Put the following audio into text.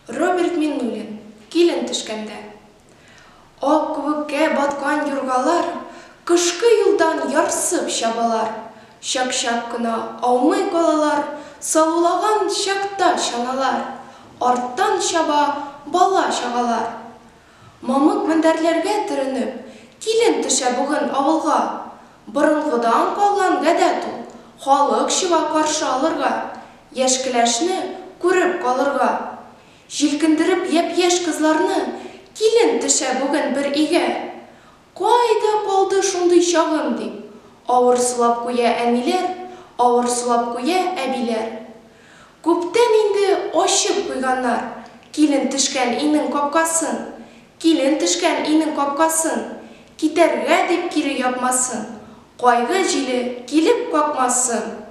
Роберт Миннулин, килен төшкәндә. Ак күбеккә баткан юргалар, кышкы юлдан ярсып чабалар. Чак-чак кына аумый калалар, салулаган чакта чаналар. Арттан чаба бала чагалар. Мамык мендәрләргә төренеп, килен төшә бүген авылга. Борынгыдан калган гадәт ул, халык чыга каршы алырга, яшькеләшне күреп калырга. Җилкендереп япь-яшь кызларны килен төшә бүген бер игә. Кайда калды шундый чагым дип, авыр сулап куя әниләр, авыр сулап куя әбиләр. Күптән инде ачып куйганнар килен төшкән инең капкасын, килен төшкән инең капкасын, китәргә дип кире япмасын, кайгы җиле килеп какмасын.